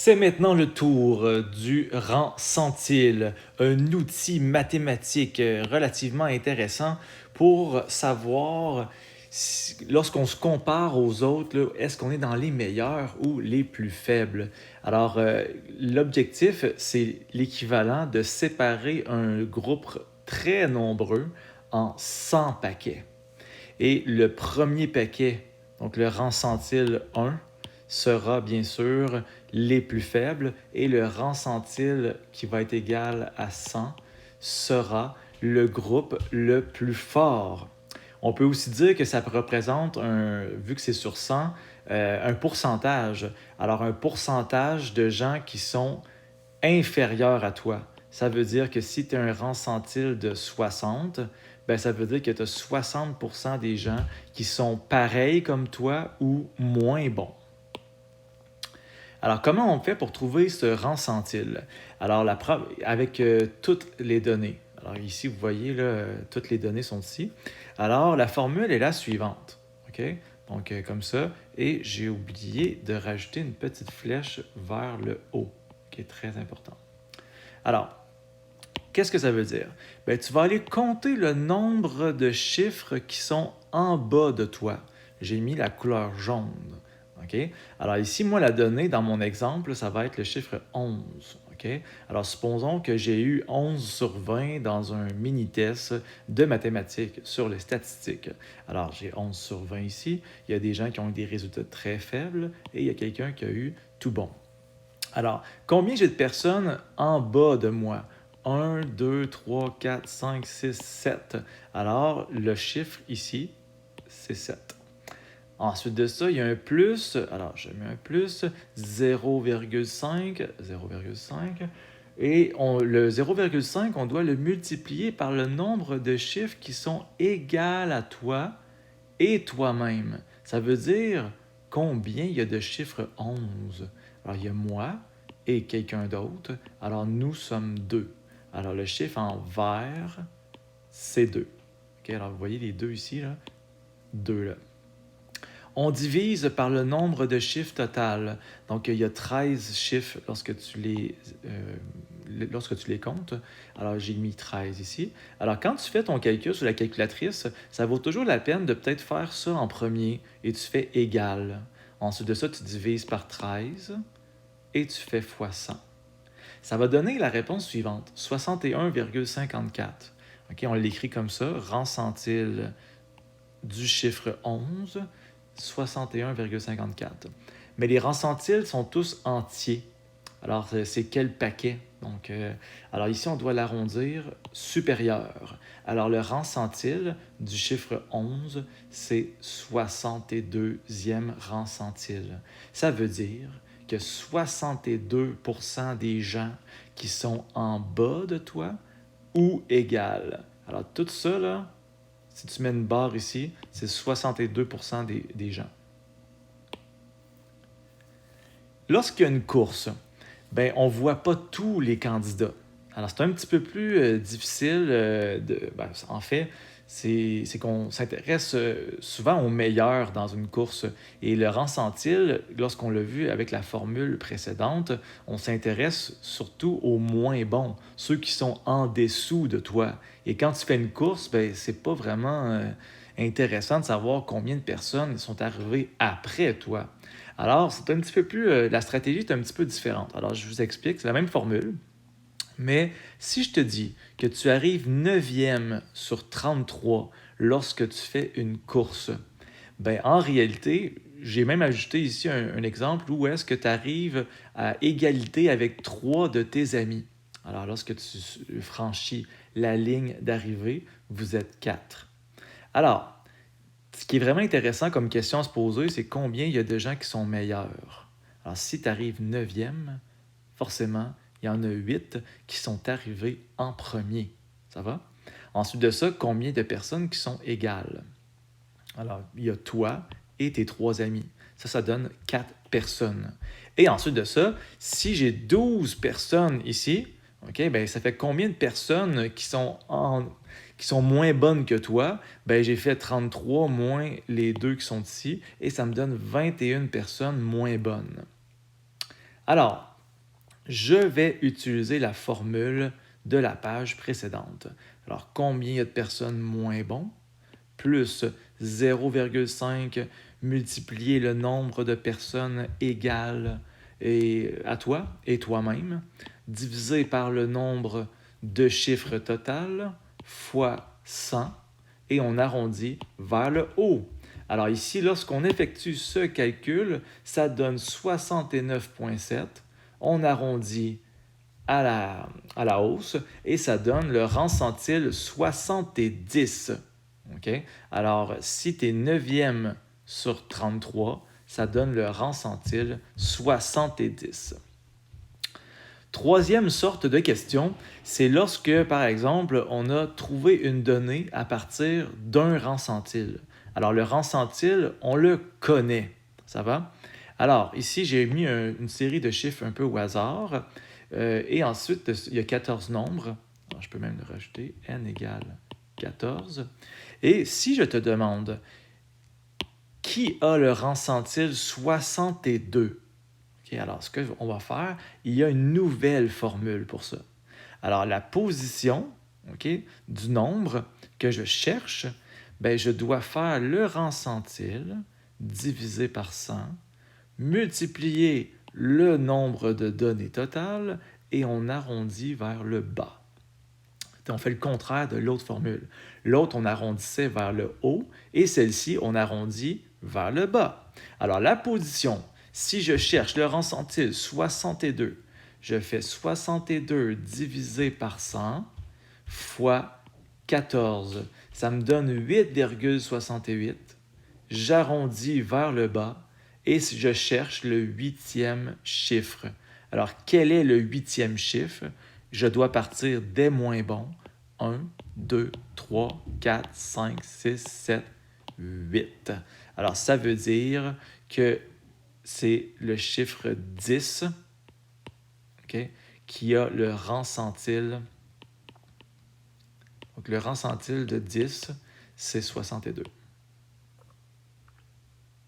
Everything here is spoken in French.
C'est maintenant le tour du rang centile, un outil mathématique relativement intéressant pour savoir lorsqu'on se compare aux autres, là, est-ce qu'on est dans les meilleurs ou les plus faibles. Alors, l'objectif, c'est l'équivalent de séparer un groupe très nombreux en 100 paquets. Et le premier paquet, donc le rang centile 1, sera bien sûr les plus faibles et le rang centile qui va être égal à 100 sera le groupe le plus fort. On peut aussi dire que ça représente, vu que c'est sur 100, un pourcentage. Alors un pourcentage de gens qui sont inférieurs à toi. Ça veut dire que si tu as un rang centile de 60, ben ça veut dire que tu as 60% des gens qui sont pareils comme toi ou moins bons. Alors, comment on fait pour trouver ce rang centile? Alors, avec toutes les données. Alors, ici, vous voyez, là, toutes les données sont ici. Alors, la formule est la suivante. OK? Donc, comme ça. Et j'ai oublié de rajouter une petite flèche vers le haut, qui est très important. Alors, qu'est-ce que ça veut dire? Bien, tu vas aller compter le nombre de chiffres qui sont en bas de toi. J'ai mis la couleur jaune. OK? Alors ici, moi, la donnée dans mon exemple, ça va être le chiffre 11. OK? Alors, supposons que j'ai eu 11 sur 20 dans un mini-test de mathématiques sur les statistiques. Alors, j'ai 11 sur 20 ici. Il y a des gens qui ont eu des résultats très faibles et il y a quelqu'un qui a eu tout bon. Alors, combien j'ai de personnes en bas de moi? 1, 2, 3, 4, 5, 6, 7. Alors, le chiffre ici, c'est 7. Ensuite de ça, il y a un plus. Alors, je mets un plus, 0,5, 0,5. Et le 0,5, on doit le multiplier par le nombre de chiffres qui sont égaux à toi et toi-même. Ça veut dire combien il y a de chiffres 11. Alors, il y a moi et quelqu'un d'autre. Alors, nous sommes 2. Alors, le chiffre en vert, c'est 2. Okay, alors, vous voyez les 2 ici, là. 2 là. On divise par le nombre de chiffres total. Donc, il y a 13 chiffres lorsque tu les comptes. Alors, j'ai mis 13 ici. Alors, quand tu fais ton calcul sur la calculatrice, ça vaut toujours la peine de peut-être faire ça en premier et tu fais égal. Ensuite de ça, tu divises par 13 et tu fais fois 100. Ça va donner la réponse suivante, 61,54. Okay, on l'écrit comme ça, rang centile du chiffre 11, 61,54. Mais les rangs centiles sont tous entiers. Alors, c'est quel paquet? Donc, alors ici, on doit l'arrondir supérieur. Alors, le rang centile du chiffre 11, c'est 62e rang centile. Ça veut dire que 62% des gens qui sont en bas de toi ou égal. Alors, tout ça, là, si tu mets une barre ici, c'est 62% des gens. Lorsqu'il y a une course, ben, on ne voit pas tous les candidats. Alors, c'est un petit peu plus difficile. En fait, c'est qu'on s'intéresse souvent aux meilleurs dans une course. Et le rang centile, lorsqu'on l'a vu avec la formule précédente, on s'intéresse surtout aux moins bons, ceux qui sont en dessous de toi. Et quand tu fais une course, ben, c'est pas vraiment intéressant de savoir combien de personnes sont arrivées après toi. Alors, c'est un petit peu plus. La stratégie est un petit peu différente. Alors, je vous explique, c'est la même formule. Mais si je te dis que tu arrives 9e sur 33 lorsque tu fais une course, ben en réalité, j'ai même ajouté ici un exemple où est-ce que tu arrives à égalité avec 3 de tes amis. Alors, lorsque tu franchis la ligne d'arrivée, vous êtes 4. Alors, ce qui est vraiment intéressant comme question à se poser, c'est combien il y a de gens qui sont meilleurs. Alors, si tu arrives 9e, forcément, il y en a 8 qui sont arrivés en premier. Ça va? Ensuite de ça, combien de personnes qui sont égales? Alors, il y a toi et tes 3 amis. Ça donne 4 personnes. Et ensuite de ça, si j'ai 12 personnes ici, OK, ben ça fait combien de personnes qui sont moins bonnes que toi? Ben j'ai fait 33 moins les 2 qui sont ici et ça me donne 21 personnes moins bonnes. Alors, je vais utiliser la formule de la page précédente. Alors, combien il y a de personnes moins bons? Plus 0,5 multiplier le nombre de personnes égales à toi et toi-même, divisé par le nombre de chiffres total, fois 100, et on arrondit vers le haut. Alors ici, lorsqu'on effectue ce calcul, ça donne 69,7. On arrondit à la hausse et ça donne le rang centile 70. Okay? Alors, si tu es 9e sur 33, ça donne le rang centile 70. Troisième sorte de question, c'est lorsque, par exemple, on a trouvé une donnée à partir d'un rang centile. Alors, le rang centile, on le connaît. Ça va? Alors, ici, j'ai mis une série de chiffres un peu au hasard. Et ensuite, il y a 14 nombres. Alors, je peux même le rajouter. N égale 14. Et si je te demande qui a le rang centile 62, okay, alors ce qu'on va faire, il y a une nouvelle formule pour ça. Alors la position du nombre que je cherche, ben, je dois faire le rang centile divisé par 100, multiplier le nombre de données totales et on arrondit vers le bas. On fait le contraire de l'autre formule. L'autre, on arrondissait vers le haut et celle-ci, on arrondit vers le bas. Alors, la position, si je cherche le rang centile 62, je fais 62 divisé par 100 fois 14. Ça me donne 8,68. J'arrondis vers le bas et je cherche le 8e chiffre. Alors, quel est le 8e chiffre? Je dois partir des moins bons. 1, 2, 3, 4, 5, 6, 7, 8. Alors, ça veut dire que c'est le chiffre 10 qui a le rang centile. Donc, le rang centile de 10, c'est 62.